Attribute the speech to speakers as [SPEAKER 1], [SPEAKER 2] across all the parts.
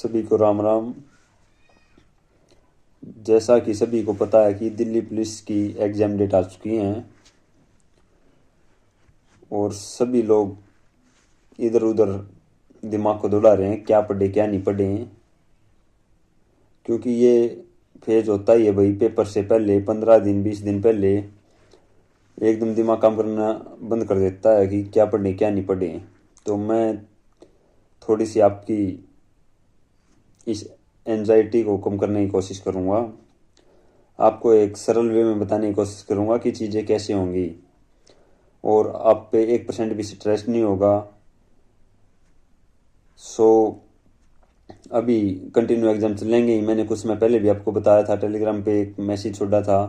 [SPEAKER 1] सभी को राम राम। जैसा कि सभी को पता है कि दिल्ली पुलिस की एग्ज़ाम डेट आ चुकी हैं और सभी लोग इधर उधर दिमाग को दौड़ा रहे हैं क्या पढ़े क्या नहीं पढ़े, क्योंकि ये फेज होता ही है भाई। पेपर से पहले 15 दिन 20 दिन पहले एकदम दिमाग काम करना बंद कर देता है कि क्या पढ़े क्या नहीं पढ़े। तो मैं थोड़ी सी आपकी इस एंजाइटी को कम करने की कोशिश करूँगा। आपको एक सरल वे में बताने की कोशिश करूँगा कि चीज़ें कैसे होंगी और आप पे 1% भी स्ट्रेस नहीं होगा। सो अभी कंटिन्यू एग्ज़ाम चलेंगे ही। मैंने कुछ समय पहले भी आपको बताया था, टेलीग्राम पे एक मैसेज छोड़ा था,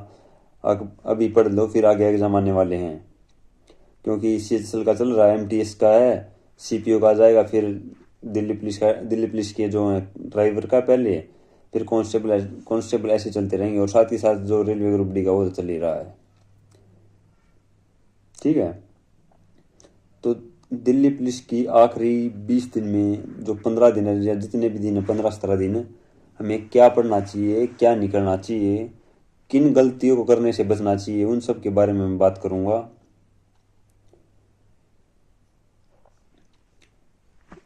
[SPEAKER 1] अभी पढ़ लो फिर आगे एग्ज़ाम आने वाले हैं। क्योंकि CHSL का चल रहा है, MTS का है, CPO का आ जाएगा, फिर दिल्ली पुलिस के जो है ड्राइवर का पहले, फिर कांस्टेबल ऐसे चलते रहेंगे। और साथ ही साथ जो रेलवे ग्रुप डी का वो तो चल ही रहा है। ठीक है, तो दिल्ली पुलिस की आखिरी 20 दिन में जो 15 दिन है या जितने भी दिन है 15-17 दिन, हमें क्या पढ़ना चाहिए क्या नहीं करना चाहिए, किन गलतियों को करने से बचना चाहिए, उन सब के बारे में मैं बात करूँगा।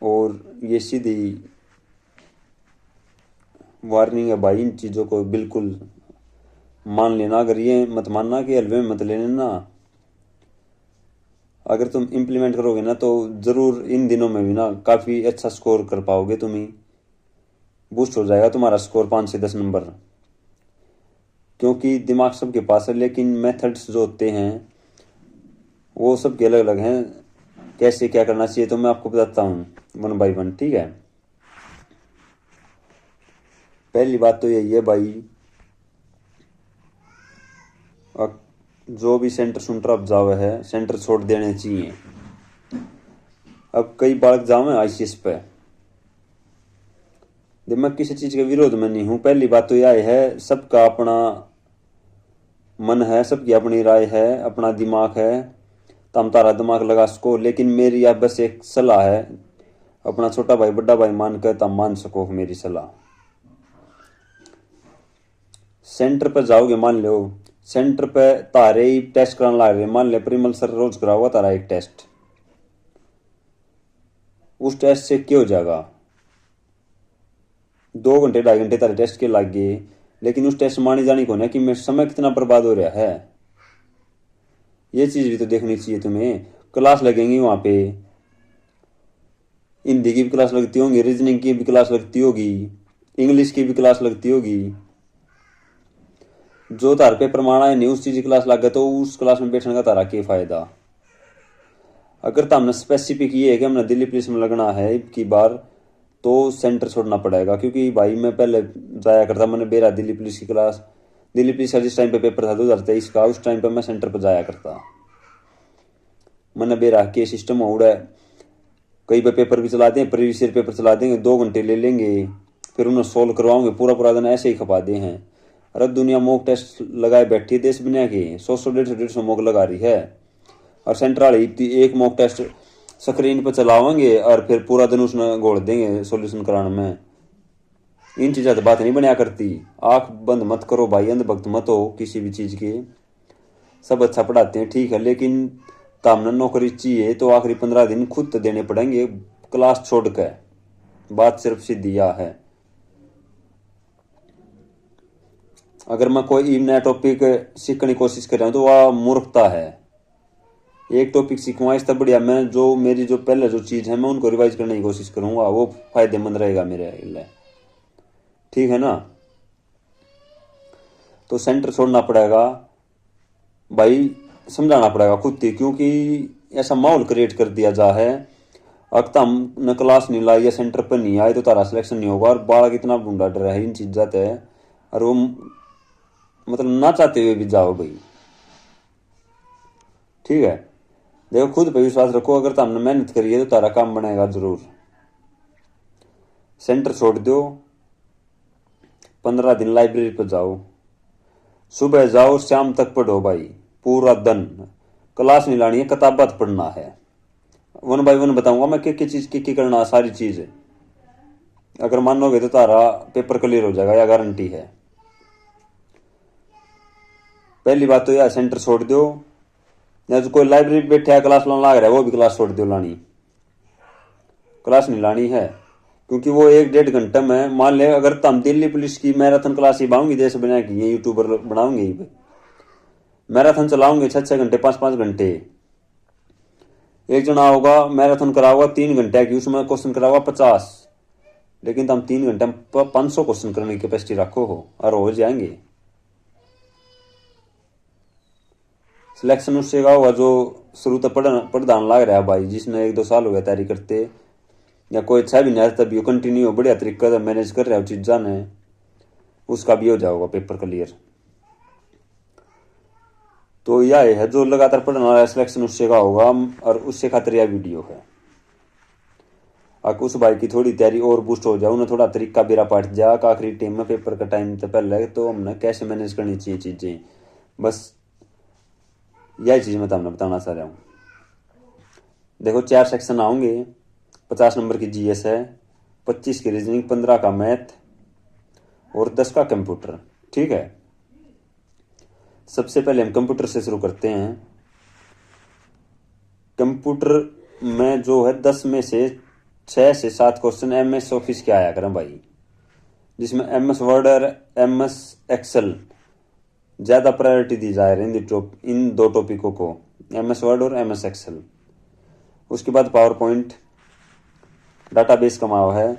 [SPEAKER 1] और ये सीधी वार्निंग है भाई, इन चीज़ों को बिल्कुल मान लेना। अगर ये मत मानना कि हल्वे में मत ले लेना, अगर तुम इम्प्लीमेंट करोगे ना तो ज़रूर इन दिनों में भी ना काफ़ी अच्छा स्कोर कर पाओगे। तुम ही बूस्ट हो जाएगा तुम्हारा स्कोर 5 से 10 नंबर। क्योंकि दिमाग सबके पास है, लेकिन मेथड्स जो होते हैं वो सबके अलग अलग हैं। कैसे क्या करना चाहिए तो मैं आपको बताता हूँ 1 बाय 1। ठीक है, पहली बात तो यही है भाई, जो भी सेंटर सुंटर अब जावे है, सेंटर छोड़ देने चाहिए। अब कई बालक जावे ICS पे, मैं किसी चीज़ के विरोध में नहीं हूँ। पहली बात तो यह है, सबका अपना मन है, सबकी अपनी राय है, अपना दिमाग है, तम तारा दिमाग लगा सको। लेकिन मेरी यह बस एक सलाह है, अपना छोटा भाई बड़ा भाई मान कर तब मान सको मेरी सलाह। सेंटर पर जाओगे, मान लो सेंटर पे तारे ही टेस्ट कराने ला रहे, मान ले परिमल सर रोज करा हुआ तारा एक टेस्ट, उस टेस्ट से क्या हो जाएगा? 2 घंटे 2.5 घंटे तारे टेस्ट के लग गए, लेकिन उस टेस्ट मानी जानी को ना कि मेरा समय कितना बर्बाद हो रहा है। ये चीज़ भी तो देखनी चाहिए तुम्हें। क्लास लगेंगी वहाँ पे, हिंदी की भी क्लास लगती होंगी, रीजनिंग की भी क्लास लगती होगी, इंग्लिश की भी क्लास लगती होगी। जो तार पे प्रमाण है नहीं उस चीज़ की क्लास लग गया तो उस क्लास में बैठने का तारा क्या फ़ायदा? अगर तो हमने स्पेसिफिक ये है कि हमने दिल्ली पुलिस में लगना है एक की बार, तो सेंटर छोड़ना पड़ेगा। क्योंकि भाई मैं पहले जाया करता, मैंने बेरा दिल्ली पुलिस की क्लास, दिल्ली पुलिस का जिस टाइम पे पेपर था 2023 का, उस टाइम पे मैं सेंटर पर जाया करता। मैंने बेरा के सिस्टम हो रहा है, कई पे पेपर भी चला दें, प्रीवियस ईयर पेपर चला देंगे, 2 घंटे ले लेंगे, फिर उन्हें सोल्व करवाओगे, पूरा पूरा दिन ऐसे ही खपा दे हैं। अरे दुनिया मॉक टेस्ट लगाए बैठी है, देश दुनिया की 100 150 मॉक लगा रही है, और सेंटर वाली एक मॉक टेस्ट स्क्रीन पर चलावेंगे और फिर पूरा दिन उसने घोड़ देंगे सोल्यूशन कराने में। इन चीज़ों से बात नहीं बनया करती। आंख बंद मत करो भाई, अंधभक्त मत हो किसी भी चीज़ के। सब अच्छा पढ़ाते हैं ठीक है, लेकिन तामना नौकरी चाहिए तो आखिरी 15 दिन खुद तो देने पड़ेंगे क्लास छोड़ कर। बात सिर्फ सीधी यह है। अगर मैं कोई नया टॉपिक सीखने की कोशिश कर रहा हूँ तो वह मूर्खता है। एक टॉपिक सीखूंगा इससे बढ़िया मैं जो मेरी जो पहले जो चीज़ है मैं उनको रिवाइज करने की कोशिश करूंगा, वो फायदेमंद रहेगा मेरे लिए। ठीक है ना? तो सेंटर छोड़ना पड़ेगा भाई, समझाना पड़ेगा खुद ही। क्योंकि ऐसा माहौल क्रिएट कर दिया जा है, अगर हमने क्लास नहीं लाई या सेंटर पर नहीं आए तो तारा सिलेक्शन नहीं होगा। और बालक इतना ढूंढा डर है इन चीज जाते है, और वो मतलब ना चाहते हुए भी जाओ भाई। ठीक है, देखो खुद पे विश्वास रखो, अगर तुमने मेहनत करी है तो तारा काम बनेगा जरूर। सेंटर छोड़ दो, 15 दिन लाइब्रेरी पर जाओ, सुबह जाओ शाम तक पढ़ो भाई, पूरा दिन। क्लास नहीं लानी है, किताबात पढ़ना है। 1 बाय 1 बताऊंगा मैं कि चीज की करना, सारी चीज अगर मानोगे तो तारा पेपर क्लियर हो जाएगा, या गारंटी है। पहली बात तो यह सेंटर छोड़ दो, या जो कोई लाइब्रेरी बैठे है क्लास लाने लग रहा है वो भी क्लास छोड़ दो, लानी क्लास नहीं लानी है। क्योंकि वो 1-1.5 घंटे में, मान ले अगर तुम दिल्ली पुलिस की मैराथन क्लास ही बाऊंगी, देश बना की ये यूट्यूबर बनाऊंगी, मैराथन चलाऊंगे 6-6 घंटे 5-5 घंटे। एक जना होगा मैराथन कराओगा 3 घंटे की, उसमें क्वेश्चन कराओगा 50, लेकिन तुम 3 घंटे में 500 क्वेश्चन करने की कैपेसिटी रखो हो और हो जाएंगे। सिलेक्शन उससे का होगा जो शुरू तो पढ़ाने लग रहा है भाई, जिसने 1-2 साल हो गया तैयारी करते, या कोई अच्छा भी नहीं आता तभी कंटिन्यू हो बढ़िया तरीका से मैनेज कर रहा हो चीज़ा ने, उसका भी हो जाएगा पेपर क्लियर। तो यह है जो लगातार पढ़ने वाला सिलेक्शन उससे का होगा, और उससे खातिर यह वीडियो है। अगर उस भाई की थोड़ी तैयारी और बूस्ट हो जाए, उन्हें थोड़ा तरीका बेरा पट जा आखिरी टाइम में पेपर का टाइम तो पहले, तो हमने कैसे मैनेज करनी चाहिए चीज़ें, बस यही चीज़ मैं तुम्हें बताना चाह रहा हूँ। देखो 4 सेक्शन आएंगे, 50 नंबर की जीएस है, 25 की रीजनिंग, 15 का मैथ और 10 का कंप्यूटर। ठीक है, सबसे पहले हम कंप्यूटर से शुरू करते हैं। कंप्यूटर में जो है 10 में से 6 से 7 क्वेश्चन MS ऑफिस के आया करें भाई, जिसमें MS वर्ड और MS एक्सेल ज़्यादा प्रायोरिटी दी जा रही है इन 2 टॉपिकों को, MS वर्ड और MS एक्सेल। उसके बाद पावर पॉइंट, डाटाबेस कमाओ है।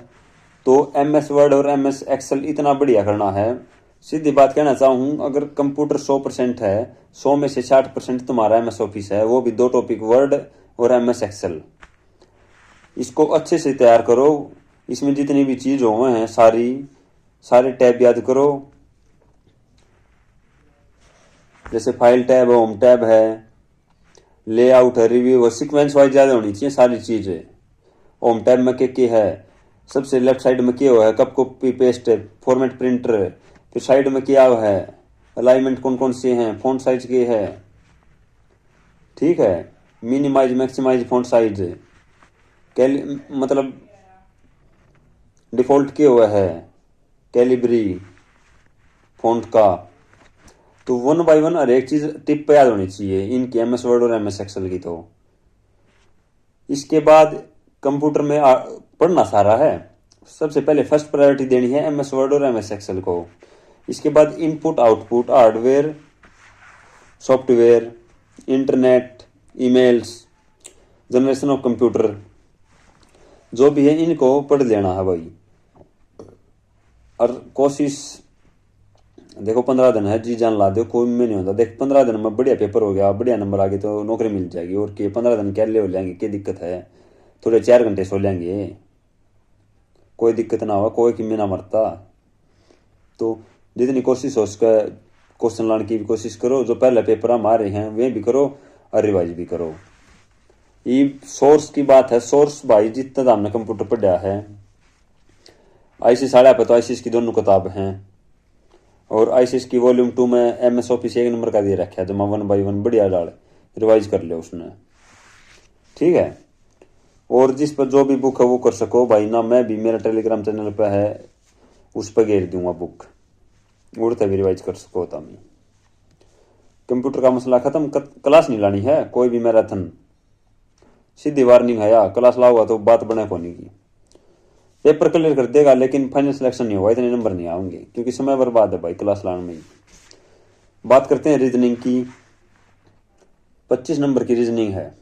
[SPEAKER 1] तो MS वर्ड और MS एक्सेल इतना बढ़िया करना है। सीधी बात कहना चाहूँ, अगर कंप्यूटर 100% है, 100 में से 60% तुम्हारा MS ऑफिस है, वो भी 2 टॉपिक वर्ड और MS एक्सेल। इसको अच्छे से तैयार करो, इसमें जितनी भी चीज़ हुए हैं सारे टैब याद करो, जैसे फाइल टैब, होम टैब है, लेआउट है, रिव्यू है, सीक्वेंस वाइज ज़्यादा होनी चाहिए सारी चीज़ें। होम टैब में क्या है, सबसे लेफ्ट साइड में क्या है, कब कॉपी पेस्ट है, फॉर्मेट प्रिंटर है, फिर साइड में क्या है, अलाइनमेंट कौन कौन से हैं, फॉन्ट साइज के है, ठीक है, मिनिमाइज मैक्सिमाइज फॉन्ट साइज, मतलब डिफॉल्ट क्या हुआ है, कैलिब्री फॉन्ट का। तो 1 बाय 1 हर एक चीज़ टिप पे याद होनी चाहिए इनकी, MS वर्ड और MS एक्सेल की। तो इसके बाद कंप्यूटर में पढ़ना सारा है। सबसे पहले फर्स्ट प्रायोरिटी देनी है MS वर्ड और MS एक्सेल को। इसके बाद input output, hardware software, internet, emails, generation of computer, जो भी है इनको पढ़ लेना है भाई। और कोशिश देखो 15 दिन है, जी जान ला दो, कोई में नहीं होता। देख 15 दिन में बढ़िया पेपर हो गया, बढ़िया नंबर आ गए तो नौकरी मिल जाएगी। और के 15 दिन क्या ले हो जाएंगे, क्या दिक्कत है, थोड़े 4 घंटे सो लेंगे, कोई दिक्कत ना हो, कोई किमी ना मरता। तो जितनी कोशिश हो उसका क्वेश्चन लाने की भी कोशिश करो, जो पहले पेपर हमारे हैं वे भी करो और रिवाइज भी करो। ये सोर्स की बात है, सोर्स भाई जितना हमने कंप्यूटर पढ़ा है, ICS साढ़े पे तो ICS की दोनों किताब हैं, और ICS की वॉल्यूम 2 में MS ऑफिस 1 नंबर का दे रखा है, जमा 1 बाई 1 बढ़िया डाल रिवाइज कर ले उसने, ठीक है। और जिस पर जो भी बुक है वो कर सको भाई ना, मैं भी मेरा टेलीग्राम चैनल पे है, उस पर घेर दूंगा बुक, उड़ते भी रिवाइज कर सको। तम कंप्यूटर का मसला खत्म, क्लास नहीं लानी है कोई भी मैराथन, सीधी वार्निंग है यार, क्लास लाओगा तो बात बने कोनी की। पेपर क्लियर कर देगा लेकिन फाइनल सिलेक्शन नहीं होगा, इतने नंबर नहीं आएंगे, क्योंकि समय बर्बाद है भाई क्लास लाने में ही। बात करते हैं रीजनिंग की। 25 नंबर की रीजनिंग है,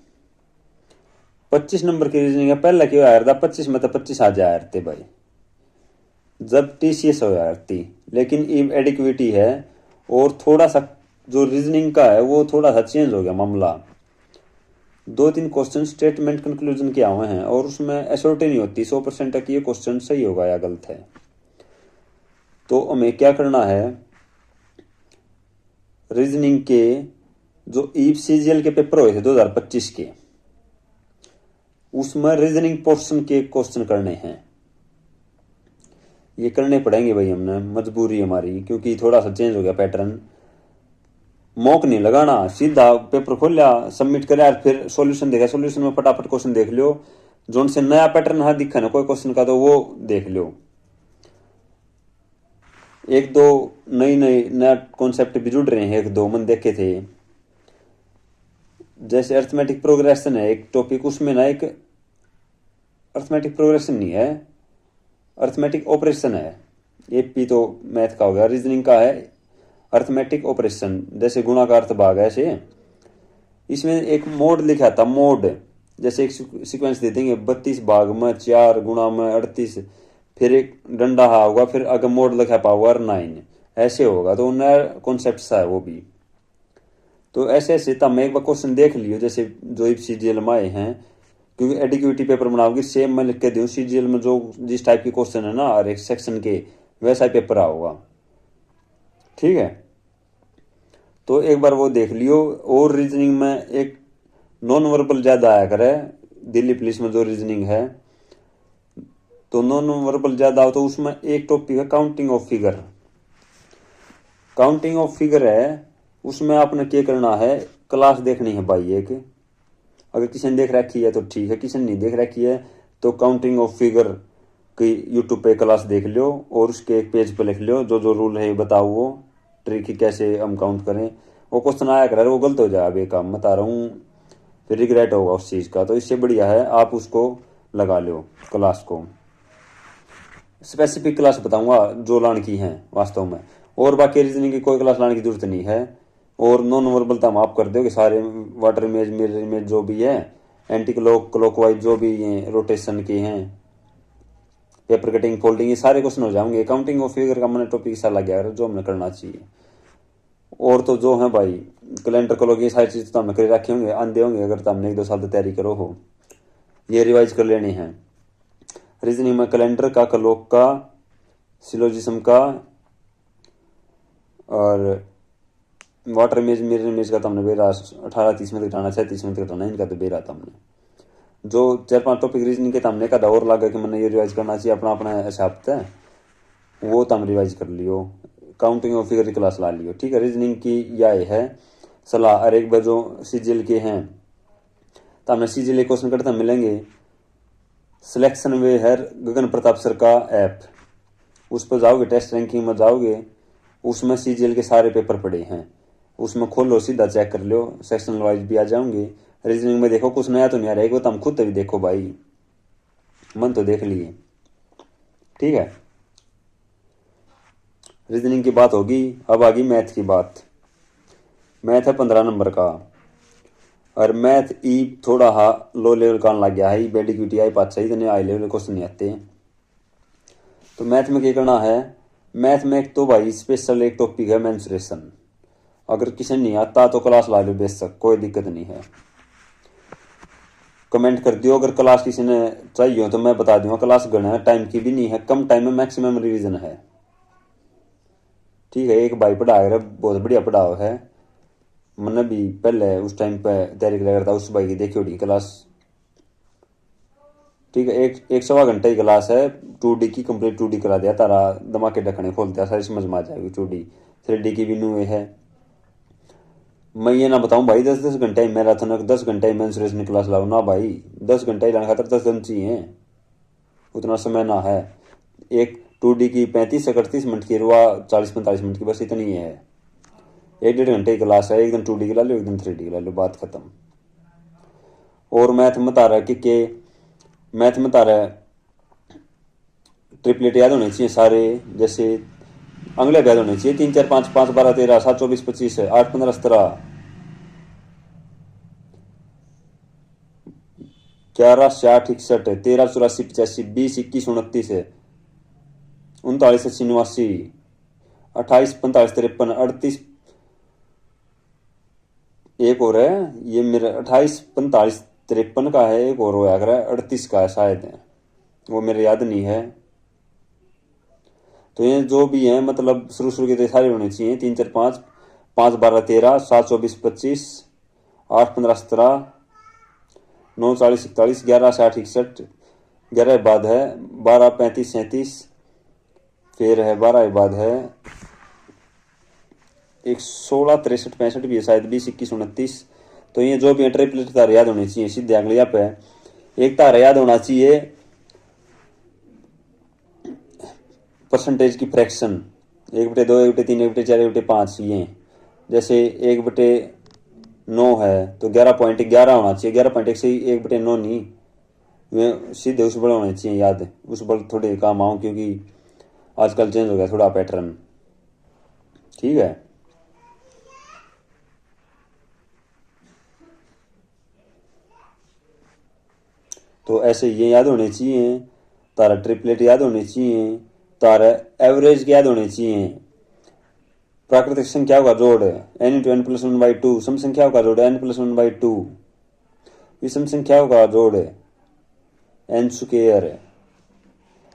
[SPEAKER 1] 25 नंबर की रीजनिंग है। पहले क्यों आया था 25 में तो 25 आ जाया थे भाई, जब TCS हो जाती, लेकिन एडिक्विटी है और थोड़ा सा जो रीजनिंग का है वो थोड़ा सा चेंज हो गया मामला। 2-3 क्वेश्चन स्टेटमेंट कंक्लूजन के हुए हैं और उसमें एश्योरिटी नहीं होती 100% तक ये क्वेश्चन सही होगा या गलत है। तो हमें क्या करना है, रीजनिंग के जो CGL के पेपर हुए थे 2025 के, उसमें रीजनिंग पोर्शन के क्वेश्चन करने हैं, ये करने पड़ेंगे भाई, हमने मजबूरी हमारी, क्योंकि थोड़ा सा चेंज हो गया पैटर्न। मॉक नहीं लगाना, सीधा पेपर खोल लिया, सबमिट कर यार, फिर सॉल्यूशन देखा, सॉल्यूशन में फटाफट क्वेश्चन देख लो, जोन से नया पैटर्न है दिखा ना कोई क्वेश्चन का तो वो देख लो, एक दो नई नई नया कॉन्सेप्ट भी जुड़ रहे हैं, एक दो मन देखे थे। जैसे अर्थमेटिक प्रोग्रेशन है एक टॉपिक, उसमें ना एक अर्थमेटिक प्रोग्रेशन नहीं है, अर्थमेटिक ऑपरेशन है। एपी तो मैथ का हो गया, रीजनिंग का है अर्थमेटिक ऑपरेशन, जैसे गुणा का अर्थ भाग है ऐसे। इसमें एक मोड लिखा था, मोड जैसे एक सीक्वेंस दे देंगे 32 भाग में 4 गुणा में 38, फिर एक डंडा होगा, फिर अगर मोड लिखा पावर 9 ऐसे होगा। तो नया कॉन्सेप्ट सा है वो भी। तो ऐसे ऐसे तब एक बार क्वेश्चन देख लियो, जैसे जो सीजीएल में आए हैं, क्योंकि एडिक्यूटी पेपर बनाओगी सेम मैं लिख के दूँ सीजीएल में जो जिस टाइप के क्वेश्चन है ना हर एक सेक्शन के, वैसा ही पेपर आओगा, ठीक है। तो एक बार वो देख लियो। और रीजनिंग में एक नॉन वर्बल ज्यादा आया करे, दिल्ली पुलिस में जो रीजनिंग है, तो नॉन वर्बल ज्यादा हो तो उसमें एक टॉपिक है counting of figure. Counting of figure है, उसमें आपने क्या करना है, क्लास देखनी है भाई एक। अगर किसी ने देख रखी है तो ठीक है, किसी ने नहीं देख रखी है तो काउंटिंग ऑफ फिगर की यूट्यूब पे क्लास देख लो और उसके एक पेज पे लिख लो जो जो रूल है बताओ, वो ट्रिक कैसे हम काउंट करें। वो क्वेश्चन आया करे वो गलत हो जाए, अब काम बता रहा हूँ, फिर रिग्रेट होगा उस चीज़ का। तो इससे बढ़िया है आप उसको लगा लो क्लास को। स्पेसिफिक क्लास बताऊंगा जो लाने की है वास्तव में, और बाकी रीजनिंग की कोई क्लास लाने की जरूरत नहीं है। और नॉन वर्बल तो हम आप कर दोगे सारे, वाटर इमेज मिरर इमेज जो भी है, एंटी क्लॉकवाइज जो भी ये रोटेशन के हैं, पेपर कटिंग फोल्डिंग, ये सारे क्वेश्चन हो जाएंगे। काउंटिंग ऑफ फिगर का मैंने टॉपिक सा लग गया जो हमने करना चाहिए। और तो जो है भाई कैलेंडर कलोग ये सारी चीज़ तो हमने कर रखे होंगे, आंधे होंगे अगर तो हमने 1-2 साल तो तैयारी करो हो, ये रिवाइज कर लेनी है। रीजनिंग में कैलेंडर का, कलोक का, सिलोजिज्म का और वाटर इमेज मिरर इमेज का तो हमने बेरा 18-30 में घटाना, 36 में घटाना, इनका तो बेरा था हमने। जो 4-5 टॉपिक रीजनिंग के हमने कहा और लगा कि मैंने ये रिवाइज करना चाहिए अपना अपना ऐसा हफ्ता है, वो तो हम रिवाइज कर लियो। काउंटिंग ऑफ फिगर की क्लास ला लियो, ठीक है। रीजनिंग की यह है सलाह। और एक बार जो सीजीएल के हैं तो हमने सीजीएल क्वेश्चन करते मिलेंगे। सिलेक्शन वे है गगन प्रताप सर का ऐप, उस पर जाओगे, टेस्ट रैंकिंग में जाओगे, उसमें सीजीएल के सारे पेपर पड़े हैं, उसमें खोलो सीधा चेक कर लो, सेक्शनल वाइज भी आ जाओगे। रीजनिंग में देखो कुछ नया तो नहीं आ रहा है, तो हम खुद भी देखो भाई, मन तो देख लिए, ठीक है। रीजनिंग की बात होगी, अब आ गई मैथ की बात। मैथ है 15 नंबर का, और मैथ ई थोड़ा हा लो लेवल का लग गया है, बेडिक्यूटी आई पाँच सही हाई लेवल क्वेश्चन नहीं आते। तो मैथ में क्या करना है, मैथ में एक तो भाई स्पेशल एक टॉपिक है मेंसुरेशन। अगर किसी नहीं आता तो क्लास ला लो बेशक, कोई दिक्कत नहीं है। कमेंट कर दियो अगर क्लास किसी ने चाहिए हो तो मैं बता दूंगा। क्लास गणना टाइम की भी नहीं है, कम टाइम में मैक्सिमम रिवीजन है, ठीक है। एक भाई पढ़ा रहा बहुत बढ़िया पढ़ाओ है, मैंने भी पहले उस टाइम पे तैयारी करा था, उस भाई की देखी होगी क्लास, ठीक है। एक 1.25 घंटे की क्लास है, 2D की कंप्लीट 2D करा दिया तारा, दिमाग के ढक्कने खोल दिया, सारी समझ में आ जाएगी। 2D 3D की भी नुए है। मैं ये ना बताऊं भाई 10-10 घंटे ही मैराथन, 10 घंटे ही मेंसुरेशन क्लास लाओ ना भाई, 10 घंटे ही लाने खातर 10 दिन चाहिए, उतना समय ना है। एक 2D की 35-38 मिनट की, रुआ 40-45 मिनट की, बस इतनी है। 1-1.5 घंटे की क्लास है, एक दिन 2D की ला लो, एक दिन 3D की ला लो, बात खत्म। और मैथ में तारा के मैथ में तारा ट्रिपलेट याद होने चाहिए सारे, जैसे अंगले याद होने चाहिए, 3 4 5 5 12 13 7 24 25 8 15 17 11 60 61 13 84 85 20 21 29 39 80 89 28 45 53 38, एक और है ये मेरा 28 45 53 का है, एक और होया कर 38 का है शायद है, वो मेरे याद नहीं है। तो ये जो भी है मतलब शुरू के तो सारे होने चाहिए, 3 4 5 5 12 13 7 24 25 8 15 17 9 40 41 11 60 61, 11 के बाद है 12 35 37, फिर है 12 के बाद है एक 16 63 65 भी है शायद, 20 21 29। तो ये जो भी ट्रिपलेट तार याद होनी चाहिए, सीधे अगले पे एक तारा याद होना चाहिए परसेंटेज की फ्रैक्शन, 1/2, 1/3, 1/4, 1/5 ये। जैसे 1/9 है तो 11.11 होना चाहिए, 11.1 से 1/9 नहीं, वे सीधे उस बल होने चाहिए याद। उस बल थोड़े काम आऊँ क्योंकि आजकल चेंज हो गया थोड़ा पैटर्न। ठीक है, तो ऐसे ये याद होने चाहिए। तारा ट्रिपलेट याद होने चाहिए, तारा एवरेज याद होने चाहिए। प्राकृतिक संख्याओं का जोड़ n इंटू एन प्लस 1/2, सम संख्याओं का जोड़ n प्लस 1/2, विषम संख्याओं का जोड़ n स्क्वायर।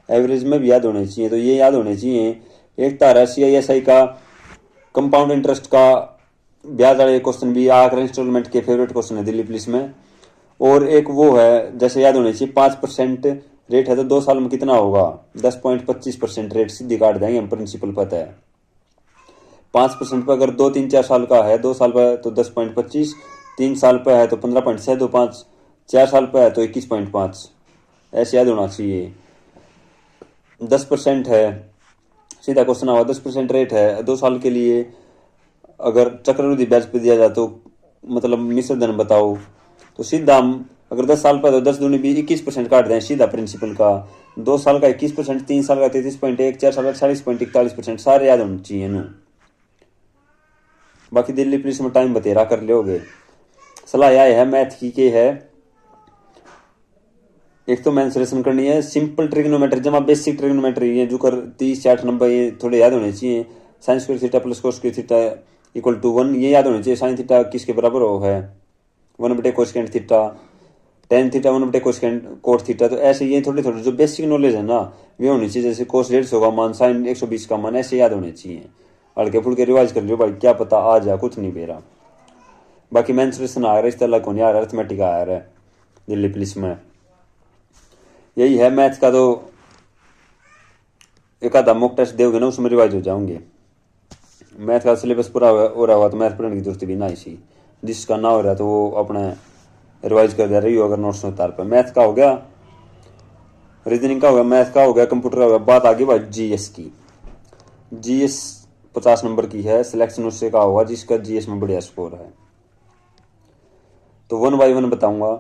[SPEAKER 1] एवरेज में भी याद होने चाहिए, तो ये याद होने चाहिए। एक तारा CISI का कंपाउंड इंटरेस्ट का ब्याज वाले क्वेश्चन भी आकर इंस्टॉलमेंट के फेवरेट क्वेश्चन है दिल्ली पुलिस में। और एक वो है जैसे याद होने चाहिए 5% रेट है तो 2 साल में कितना होगा, 10.25% रेट सीधी काट देंगे हम, प्रिंसिपल पता है। 5% पर अगर 2, 3, 4 साल का है, 2 साल पर है तो 10.25, 3 साल पर है तो 15.625, 4 साल पर है तो 21.5, ऐसे याद होना चाहिए। 10% है, सीधा क्वेश्चन हुआ 10% रेट है 2 साल के लिए, अगर चक्रवृद्धि ब्याज पे दिया जाए तो मतलब मिश्र धन बताओ, तो सीधा हम अगर 10 साल पर तो 10 दूनी भी 21% काट दें सीधा प्रिंसिपल का। 2 साल का 21%, 3 साल का 33.1, 4 साल का 40.41%, सारे याद होने चाहिए नू। बाकी दिल्ली पुलिस में टाइम बतेरा कर लोगे। सलाह यह है मैथ की के है, एक तो मेंसुरेशन करनी है, सिंपल ट्रिग्नोमेट्री जमा बेसिक ट्रिग्नोमेट्री ये जो कर 30-60 नंबर ये थोड़े याद होने चाहिए। Sine square theta plus cos square theta equal to 1 ये याद होने चाहिए। साइन थीटा किसके बराबर हो है one by cosecant theta, tan theta one by cosecant cot theta. तो ऐसे ये थोड़े थोड़े जो बेसिक नॉलेज है ना वे होनी चाहिए। जैसे कोस 150 का मान, साइन 120 का मान, ऐसे याद होने चाहिए। हल्के फुल्के रिवाइज कर लियो भाई, क्या पता आ जाए, कुछ नहीं बेरा। बाकी मेंसुरेशन आ रहा है, इस तरह कौन आ रहा है, अर्थमेटिक आ रहा है दिल्ली पुलिस में। यही है मैथ का, तो एक आधा मॉक टेस्ट दोगे ना उसमें रिवाइज हो जाओगे। मैथ का सिलेबस पूरा हो रहा हुआ तो मैथ पढ़ने की जरूरत भी ना इसी, जिसका ना हो रहा तो वो अपने रिवाइज कर दे रही हो अगर नोट्स में तार पर। मैथ का हो गया, रीजनिंग का हो गया, मैथ का हो गया, कंप्यूटर का हो गया। बात आ गई भाई GS की। GS 50 नंबर की है, सिलेक्शन उससे का होगा जिसका GS में बढ़िया स्कोर है। तो 1 बाई 1 बताऊंगा।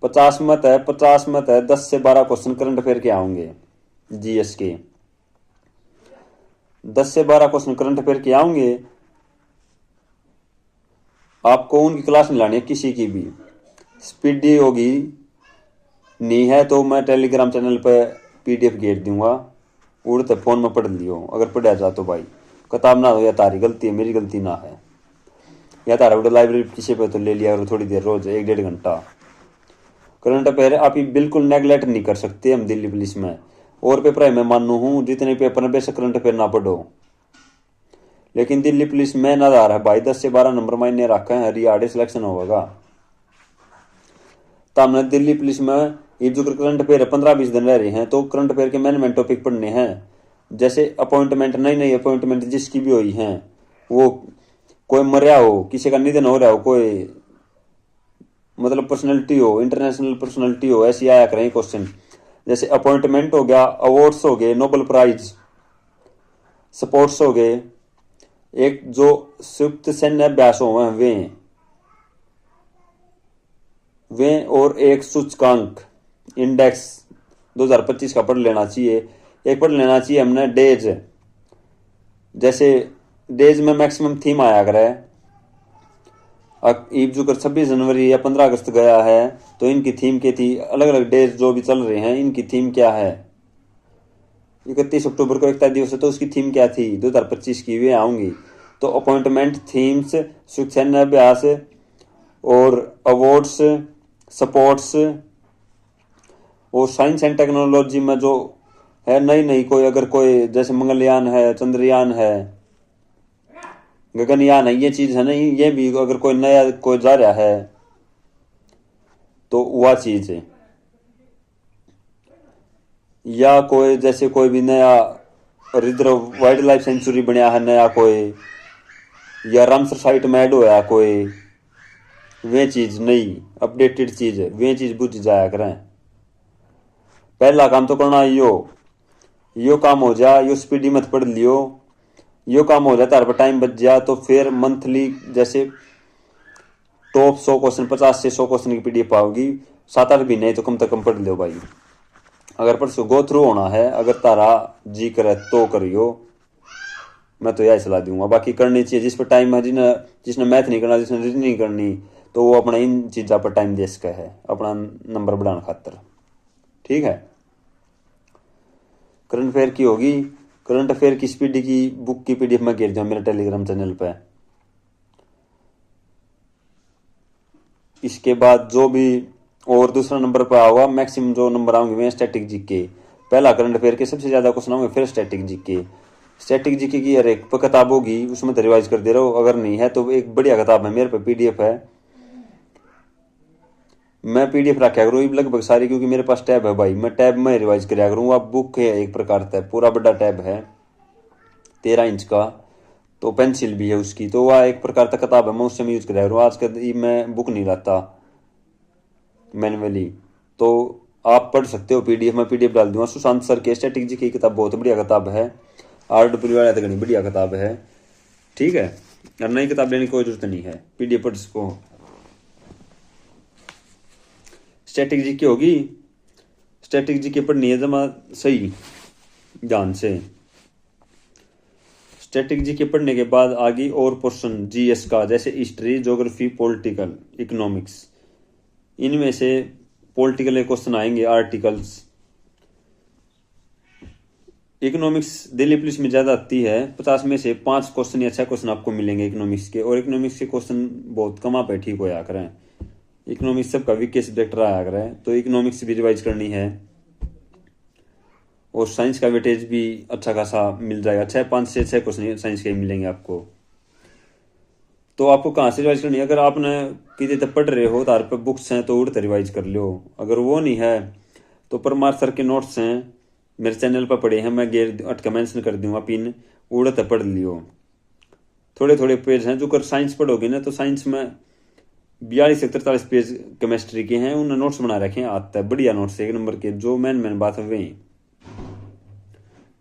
[SPEAKER 1] 50 मत है, 50 मत है, 10 से 12 क्वेश्चन करंट अफेयर के आएंगे GS के। 10 से 12 क्वेश्चन करंट अफेयर के आएंगे। आपको उनकी क्लास नहीं लानी है किसी की भी, स्पीडी होगी नहीं है तो मैं टेलीग्राम चैनल पर PDF घेर दूंगा, उड़ते फोन में पढ़ लियो। अगर पढ़ा जा तो भाई किताब ना हो, या तारी गलती है मेरी गलती ना है, या तारा उड़ा लाइब्रेरी किसी पे तो ले लिया और थोड़ी देर रोज 1-1.5 घंटा। करंट अफेयर आप ही बिल्कुल नेगलेक्ट नहीं कर सकते हम दिल्ली पुलिस में। और पेपर मैं मानू हूँ जितने पेपर में बेशक करंट अफेयर ना पढ़ो, लेकिन दिल्ली पुलिस में आधार है भाई, 10 से 12 नंबर मायने रखा है, हरियाणा सिलेक्शन होगा। तो हमने दिल्ली पुलिस में ये जो करंट अफेयर 15-20 दिन रह रहे हैं तो करंट अफेयर के मेन टॉपिक पढ़ने हैं। जैसे अपॉइंटमेंट, नई अपॉइंटमेंट जिसकी भी हुई हैं, वो कोई मरिया हो, किसी का निधन हो रहा हो, कोई मतलब पर्सनैलिटी हो, इंटरनेशनल पर्सनैलिटी हो, ऐसी आया करें क्वेश्चन। जैसे अपॉइंटमेंट हो गया, अवार्ड्स हो गए, नोबेल प्राइज, स्पोर्ट्स हो गए, एक जो संयुक्त सैन्य अभ्यास हो वे और एक सूचकांक इंडेक्स 2025 का पढ़ लेना चाहिए। एक पढ़ लेना चाहिए हमने डेज, जैसे डेज में मैक्सिमम थीम आया करे। अब जो कर 26 जनवरी या 15 अगस्त गया है तो इनकी थीम क्या थी, अलग अलग डेज जो भी चल रहे हैं इनकी थीम क्या है। 31 अक्टूबर को एकता दिवस है तो उसकी थीम क्या थी 2025 की, वे आऊंगी। तो अपॉइंटमेंट, थीम्स, सैन्य अभ्यास और अवार्ड्स, स्पोर्ट्स और साइंस एंड टेक्नोलॉजी में जो है नई कोई, अगर कोई जैसे मंगलयान है, चंद्रयान है, गगनयान है, ये चीज है ना, ये भी अगर कोई नया कोई जा रहा है तो वह चीज है। या कोई जैसे कोई भी नया रिजर्व वाइल्ड लाइफ सेंचुरी बनया है नया कोई, या रामसर साइट में ऐड होया कोई, वे चीज नई अपडेटेड चीज है, वे चीज बुझ जाया करें। पहला काम तो करना यो काम हो जा, यो स्पीडी मत पढ़ लियो। यो काम हो जाता है, टाइम बच गया तो फिर मंथली जैसे टॉप 100 क्वेश्चन 50 से 100 क्वेश्चन की पीडीएफ पाओगी 7-8 महीने तो कम से कम पढ़ लो भाई। अगर परसों गो थ्रू होना है, अगर तारा जी करे तो करियो, मैं तो यही सलाह दूंगा। बाकी करनी चाहिए जिस पर टाइम है, जिसने मैथ नहीं करना, जिसने रीजनिंग नहीं करनी, तो वो अपना इन चीज़ों पर टाइम दे सका है अपना नंबर बढ़ाने खातर। ठीक है। करंट अफेयर की होगी, करंट अफेयर की स्पीडी की बुक की पीडीएफ में गिर जाऊँ मेरे टेलीग्राम चैनल पे। इसके बाद जो भी और दूसरा नंबर पर आऊँगा, मैक्सिमम जो नंबर आएंगे वे स्टैटिक जीके। पहला करंट अफेयर के सबसे ज़्यादा क्वेश्चन होंगे, फिर स्टैटिक जीके। स्टैटिक जीके की हर एक किताब होगी, उसमें तो रिवाइज कर दे रहा हूँ। अगर नहीं है तो एक बढ़िया किताब है मेरे पे, पीडीएफ है, मैं पीडीएफ रखा करूँ लगभग सारी, क्योंकि मेरे पास टैब है भाई, मैं टैब में रिवाइज कराया करूँ। आप बुक है एक प्रकार का पूरा बड़ा टैब है 13 इंच का, तो पेंसिल भी है उसकी, तो वह एक प्रकार का किताब है, मैं उससे यूज कराया करूँ। आज का मैं बुक नहीं लाता मैनुअली, तो आप पढ़ सकते हो पीडीएफ में, पीडीएफ डाल दूंगा। सुशांत सर के स्टैटिक जी की किताब बहुत बढ़िया किताब है, RW वाला तक नहीं बढ़िया किताब है। ठीक है, और नई किताब लेने की कोई जरूरत नहीं है, पीडीएफ पढ़ सको। स्टैटिक जी की होगी, स्टैटिक जी की पढ़नी है जमा सही ध्यान से। स्टैटिक जी के पढ़ने के बाद आगे और क्वेश्चन जीएस का, जैसे हिस्ट्री, ज्योग्राफी, पॉलिटिकल, इकोनॉमिक्स, इनमें से पॉलिटिकल क्वेश्चन आएंगे, आर्टिकल्स। इकोनॉमिक्स दिल्ली पुलिस में ज़्यादा आती है, 50 में से 5 क्वेश्चन या 6 क्वेश्चन आपको मिलेंगे इकोनॉमिक्स के, और इकोनॉमिक्स के क्वेश्चन बहुत कम आप ठीक हो करें। इकोनॉमिक्स सबका वीक सब्जेक्ट रहा करें, तो इकोनॉमिक्स भी रिवाइज करनी है। और साइंस का वेटेज भी अच्छा खासा मिल जाएगा, 5 से 6 क्वेश्चन साइंस के मिलेंगे आपको। तो आपको कहाँ से रिवाइज करनी है? अगर आपने किसी तक पढ़ रहे हो तार पे बुक्स हैं तो उड़ते रिवाइज कर लो। अगर वो नहीं है तो परमार सर के नोट्स हैं मेरे चैनल पर पड़े हैं, मैं गेर अटका मेंशन कर दूंगा पिन, उड़ते पढ़ लियो। थोड़े थोड़े पेज हैं, जो कर साइंस पढ़ोगे ना तो साइंस में 42 से 43 पेज केमिस्ट्री के हैं, उन्होंने नोट्स बना रखे हैं, आता है बढ़िया नोट्स 1 नंबर के, जो मैन बात है वही।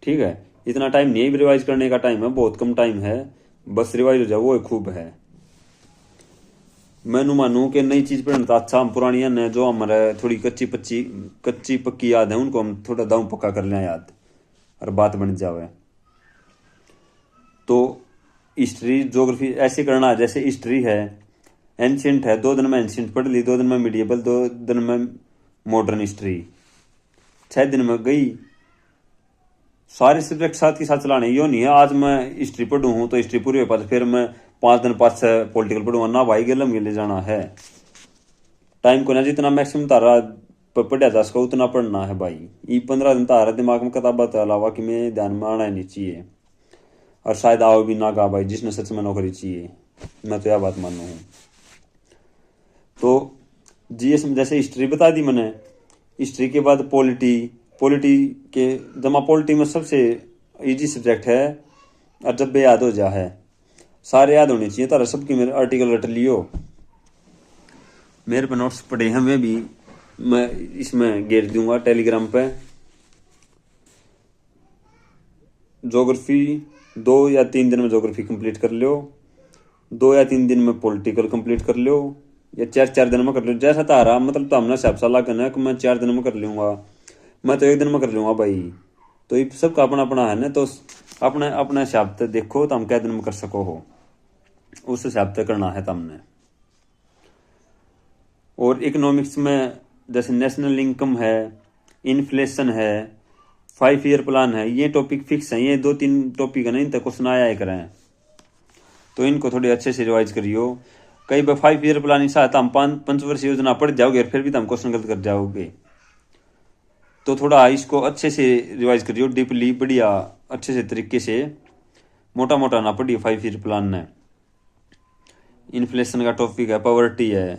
[SPEAKER 1] ठीक है, इतना टाइम नहीं है रिवाइज करने का, टाइम है बहुत कम टाइम है, बस रिवाइज हो जाए वो खूब है। मैं मानू कि नई चीज पढ़ने तो अच्छा, हम पुरानी ने जो हमारे थोड़ी कच्ची पक्की याद है उनको हम थोड़ा दाऊ पक्का कर लें याद, और बात बन जावे। तो हिस्ट्री ज्योग्राफी ऐसे करना है, जैसे हिस्ट्री है एंशियंट है, 2 दिन में एंशियंट पढ़ ली, 2 दिन में मीडिएबल, 2 दिन में मॉडर्न हिस्ट्री, 6 दिन में गई। सारे सब्जेक्ट साथ के साथ चलाने, यो नहीं है आज मैं हिस्ट्री पढ़ू हूँ तो हिस्ट्री पूरी हो पाती, फिर मैं 5 दिन 5 पॉलिटिकल पढ़ूंगा ना भाई, गलम ले जाना है। टाइम को ना जितना मैक्सिमम तारा पढ़ा जा सका उतना पढ़ना है भाई। ये 15 दिन तारा दिमाग में किताबा के अलावा कि मैं ध्यान में आना नहीं चाहिए, और शायद आओ भी ना गा भाई, जिसने सच में नौकरी चाहिए, मैं तो यह बात मानू हूँ। तो जीएस में जैसे हिस्ट्री बता दी मैंने, हिस्ट्री के बाद पॉलिटी के जमा पॉलिटी में सबसे इजी सब्जेक्ट है, और जब भी याद हो जा है, सारे याद होने चाहिए तारा, सबकी मेरे आर्टिकल रट लियो, मेरे पे नोट्स पड़े हैं, मैं इसमें गेर दूंगा टेलीग्राम पे। ज्योग्राफी 2 या 3 दिन में ज्योग्राफी कंप्लीट कर लो, 2 या 3 दिन में पॉलिटिकल कंप्लीट कर लो, या 4 दिन में कर लो, जैसा तारा मतलब तो हमने हिसाब सलाह करना है कि मैं 4 दिन में कर लूँगा, मैं तो 1 दिन में कर लूँगा भाई। तो ये सबका अपना अपना है ना, तो अपने अपने हिसाब से देखो तो हम क्या दिन में कर सको हो, उस हिसाब से करना है तुमने। और इकोनॉमिक्स में जैसे नेशनल इनकम है, इन्फ्लेशन है, 5 ईयर प्लान है, ये टॉपिक फिक्स है, ये 2-3 टॉपिक है ना, इन तक क्वेश्चन आया करें, तो इनको थोड़े अच्छे से रिवाइज करियो। कई बार 5 ईयर प्लान इस हम 5 वर्ष योजना पढ़ जाओगे फिर भी तुम क्वेश्चन गलत कर जाओगे, तो थोड़ा इसको अच्छे से रिवाइज करियो, डीपली बढ़िया अच्छे से तरीके से, मोटा मोटा ना पढ़िए 5 ईयर प्लान ने। इन्फ्लेशन का टॉपिक है, पॉवर्टी है,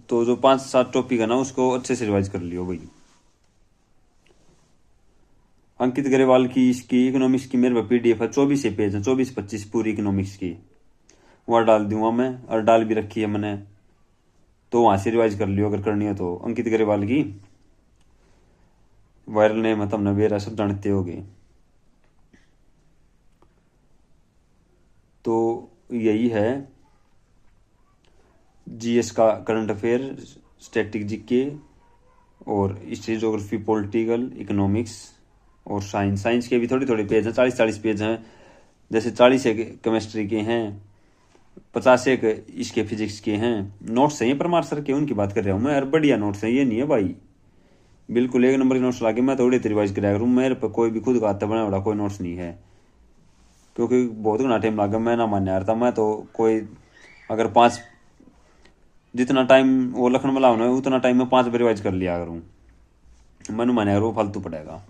[SPEAKER 1] तो जो 5-7 टॉपिक है ना उसको अच्छे से रिवाइज कर लियो भाई। अंकित गरेवाल की इसकी इकोनॉमिक्स की मेरे पास पीडीएफ है, 24 पेज है, 24-25 पूरी इकोनॉमिक्स की, वहाँ डाल दूंगा मैं, और डाल भी रखी है मैंने, तो वहाँ से रिवाइज कर लियो अगर करनी है तो। अंकित गरेवाल की वायरल नेम है, तुमने वेरा सब जानते होगे। तो यही है जीएस का, करंट अफेयर, स्टैटिक जीके और हिस्ट्री, ज्योग्राफी, पॉलिटिकल, इकोनॉमिक्स और साइंस। साइंस के भी थोड़ी थोड़ी पेज हैं, 40-40 पेज हैं। जैसे 40 एक केमिस्ट्री के हैं, 50 एक इसके फिजिक्स के हैं। नोट्स हैं ये परमार सर के, उनकी बात कर रहा हूँ मैं। यार बढ़िया नोट्स हैं, ये नहीं है भाई बिल्कुल 1 नंबर के नोट्स लाके मैं थोड़ी रिवाइज कराया करूँ। मेरे पर कोई भी खुद का हाथ बना बड़ा कोई नोट्स नहीं है, क्योंकि बहुत घना टाइम लगा। मैं ना मान यार था, मैं तो कोई अगर 5 जितना टाइम वो लखन में लाना है उतना टाइम में 5 रिवाइज कर लिया करूँ। मन माने वो फालतू पड़ेगा।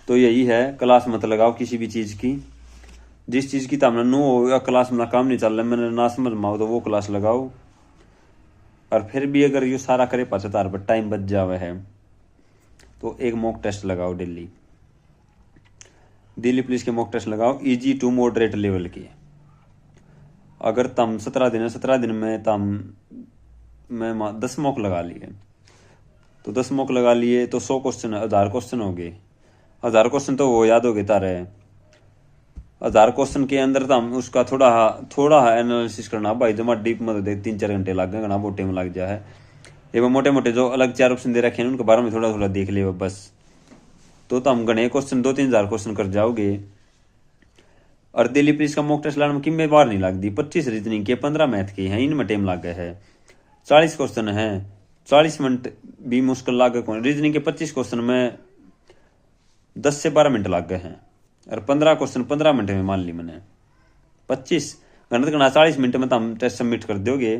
[SPEAKER 1] तो यही है, क्लास मत लगाओ किसी भी चीज़ की। जिस चीज़ की तामना नो हो या क्लास में काम नहीं चल रहा, मैंने ना समझ माओ तो वो क्लास लगाओ। और फिर भी अगर ये सारा करे पाचा तार पर टाइम बच जावे है तो एक मॉक टेस्ट लगाओ डेली। दिल्ली पुलिस के मॉक टेस्ट लगाओ, इजी टू मॉडरेट लेवल के। अगर तम 17 दिन में तम मैं 10 मॉक लगा लिए तो 10 मॉक लगा लिए तो 100 क्वेश्चन, 1000 क्वेश्चन हो गए। 1000 क्वेश्चन तो वो याद हो गए तारे। 1000 क्वेश्चन के अंदर तो हम उसका थोड़ा एनालिसिस करना भाई, जमा डीप में देख 3-4 घंटे लग गए, बहुत टाइम लग जाए। एवं मोटे मोटे जो अलग 4 ऑप्शन दे रखे हैं उनके बारे में थोड़ा थोड़ा देख ले बस। तो हम गणे क्वेश्चन 2-3 हज़ार क्वेश्चन कर जाओगे। और दिल्ली पुलिस का मॉक टेस्ट लाने में कितने बार नहीं लगती। 25 रीजनिंग के, 15 मैथ के हैं, इनमें टाइम लग गया है। 40 क्वेश्चन है, 40 मिनट भी मुश्किल लग गए। रीजनिंग के 25 क्वेश्चन में 10 से 12 मिनट लग गए हैं। और 15 क्वेश्चन 15 मिनट में मान ली मैंने। 25 गणित करना 40 मिनट में तो हम टेस्ट सबमिट कर दोगे।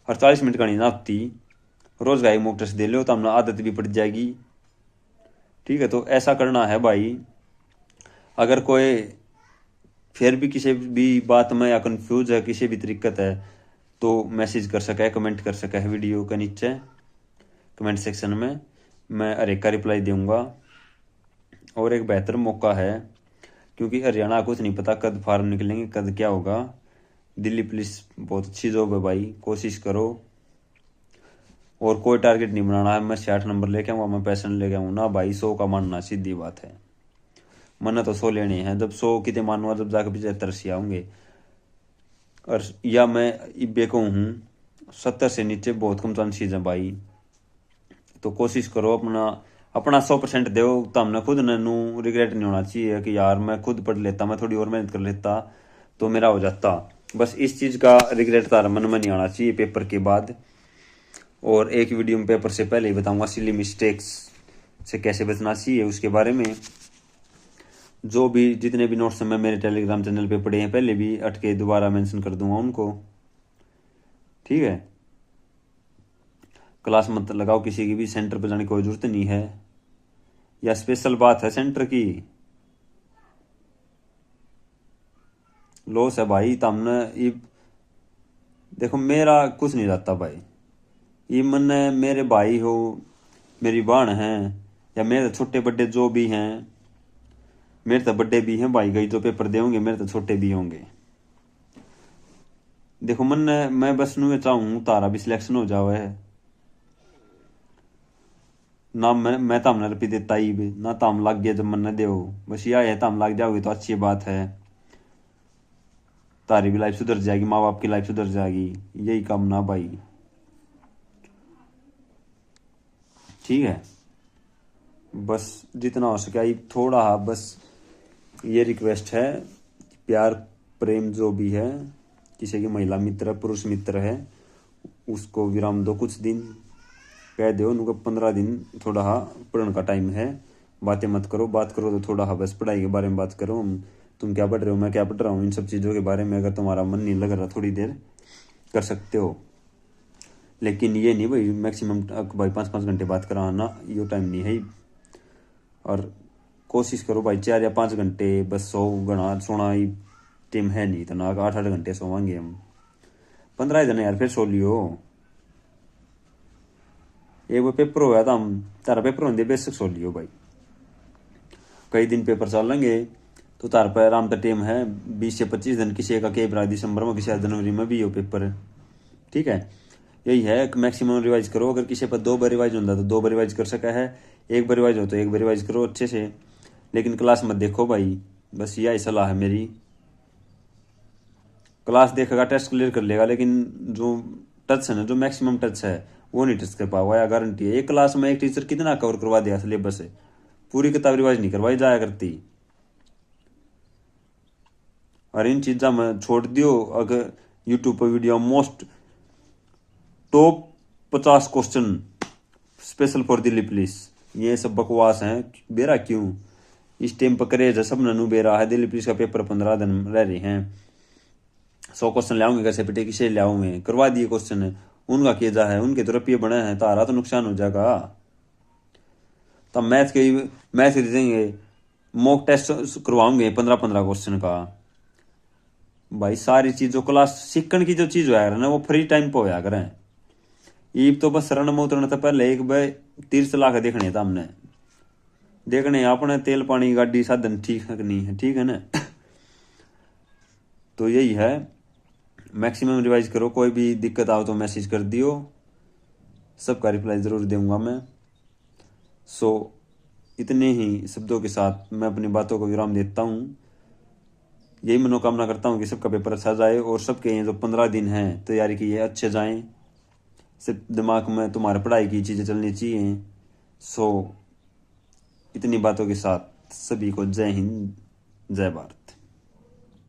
[SPEAKER 1] और 40 मिनट गणित ना होती, रोज का एक मॉक टेस्ट दे लो तो हमने आदत भी पड़ जाएगी। ठीक है, तो ऐसा करना है भाई। अगर कोई फिर भी किसी भी बात में या कंफ्यूज है, किसी भी दिक्कत है तो मैसेज कर सका है, कमेंट कर सका है वीडियो के नीचे कमेंट सेक्शन में, मैं हर एक का रिप्लाई दूंगा। और एक बेहतर मौका है, क्योंकि हरियाणा कुछ नहीं पता कद फार्म निकलेंगे, कद क्या होगा। दिल्ली पुलिस बहुत अच्छी जॉब है भाई, कोशिश करो। और कोई टारगेट नहीं बनाना है मैं 60 नंबर लेके आऊँगा, मैं पैसे लेके आऊँ ना भाई। 100 का मानना सीधी बात है, मना तो 100 लेने हैं। जब 100 कितने मानूंगा जब जाकर 75 से आऊँगे। और या मैं इब्बे को हूँ 70 से नीचे बहुत कम चांसेस है भाई। तो कोशिश करो अपना 100% दो, तो हमने खुद नू रिग्रेट नहीं होना चाहिए कि यार मैं खुद पढ़ लेता, मैं थोड़ी और मेहनत कर लेता तो मेरा हो जाता। बस इस चीज़ का रिग्रेट तारा मन में नहीं आना चाहिए पेपर के बाद। और एक वीडियो में पेपर से पहले ही बताऊंगा सिली मिस्टेक्स से कैसे बचना चाहिए उसके बारे में। जो भी जितने भी नोट्स मैं मेरे टेलीग्राम चैनल पे पढ़े हैं पहले भी अटके दोबारा मेंशन कर दूंगा उनको। ठीक है, क्लास मत लगाओ किसी की भी, सेंटर पर जाने की कोई जरूरत नहीं है। या स्पेशल बात है सेंटर की, लॉस है भाई। तमने ये देखो मेरा कुछ नहीं जाता भाई, ये मन मेरे भाई हो, मेरी बहन है, या मेरे छोटे बड़े जो भी हैं, मेरे तो बड़े भी हैं भाई, गई जो पेपर देंगे मेरे तो छोटे भी होंगे। देखो मन मैं बस नू चाहूँ तारा भी सिलेक्शन हो जावे है ना। मैं ताम न रपी देता ही भी ना, ताम लग गया जब मन न दे, बस यह है ताम लग जाओगे तो अच्छी बात है। तारी भी लाइफ सुधर जाएगी, माँ बाप की लाइफ सुधर जाएगी, यही काम ना भाई। ठीक है, बस जितना हो सके थोड़ा बस ये रिक्वेस्ट है, प्यार प्रेम जो भी है, किसी की महिला मित्र पुरुष मित्र है उसको विराम दो, कुछ दिन कह दो उनको, 15 दिन थोड़ा पढ़ने का टाइम है, बातें मत करो। बात करो तो थोड़ा बस पढ़ाई के बारे में बात करो, तुम क्या पढ़ रहे हो, मैं क्या पढ़ रहा हूँ, इन सब चीज़ों के बारे में अगर तुम्हारा मन नहीं लग रहा थोड़ी देर कर सकते हो। लेकिन ये नहीं भाई मैक्सिमम भाई 5-5 घंटे बात कराना, ये टाइम नहीं है। और कोशिश करो भाई 4 या 5 घंटे बस सोना ही टाइम है नहीं, तो ना 8-8 घंटे सोवांगे हम। 15 दिन यार फिर सो लियो। एक वो पेपर होया था, हम तारा पेपर होंगे बेसिक सो लियो भाई। कई दिन पेपर चलेंगे तो तार पर आराम का टाइम है 20 से 25 दिन। किसी का के दिसंबर में, किसी जनवरी में भी हो पेपर। ठीक है, यही है मैक्सिमम रिवाइज करो। अगर किसी पर 2 बार रिवाइज होता तो 2 बार रिवाइज कर सका है, 1 बार रिवाइज हो तो 1 बार रिवाइज करो अच्छे से। लेकिन क्लास मत देखो भाई, बस यही सलाह है मेरी। क्लास देखेगा, टेस्ट क्लियर कर लेगा, लेकिन जो टच है ना, जो मैक्सिमम टच है वो नहीं टच कर पाएगा, या गारंटी है। एक क्लास में एक टीचर कितना कवर करवा दिया सिलेबस से, पूरी किताब रिवाइज नहीं करवाई जाया करती। और इन चीज़ा में छोड़ दियो, अगर यूट्यूब पर video most top 50 question special for Delhi police, ये सब बकवास हैं बेरा। क्यों इस टाइम पर करे सब ननू बेरा है। दिल्ली पुलिस का पेपर 15 दिन रह रहे हैं, 100 क्वेश्चन लाऊंगे कैसे पिटे, किसे लाऊंगे, करवा दिए क्वेश्चन, उनका किया जा है, उनके तो रुपये बने हैं, तारा तो नुकसान हो जाएगा। तब मैथ के देंगे, मॉक टेस्ट करवाओगे 15-15 क्वेश्चन का। भाई सारी चीज जो क्लास सीखने की जो चीज होया करे ना, वो फ्री टाइम पे होया करें। ईब तो बस रण में उतरने तो पहले एक बार तीर ला के देखने था हमने, देखने अपने तेल पानी गाड़ी साधन ठीक है कि नहीं है, ठीक है ना। तो यही है, मैक्सिमम रिवाइज करो, कोई भी दिक्कत आओ तो मैसेज कर दियो, सबका रिप्लाई ज़रूर दूंगा मैं। सो इतने ही शब्दों के साथ मैं अपनी बातों को विराम देता हूँ। यही मनोकामना करता हूँ कि सबका पेपर अच्छा जाए, और सबके ये जो 15 दिन हैं तैयारी की, ये अच्छे जाएं। सिर्फ दिमाग में तुम्हारे पढ़ाई की चीज़ें चलनी चाहिए। सो इतनी बातों के साथ सभी को जय हिंद, जय भारत।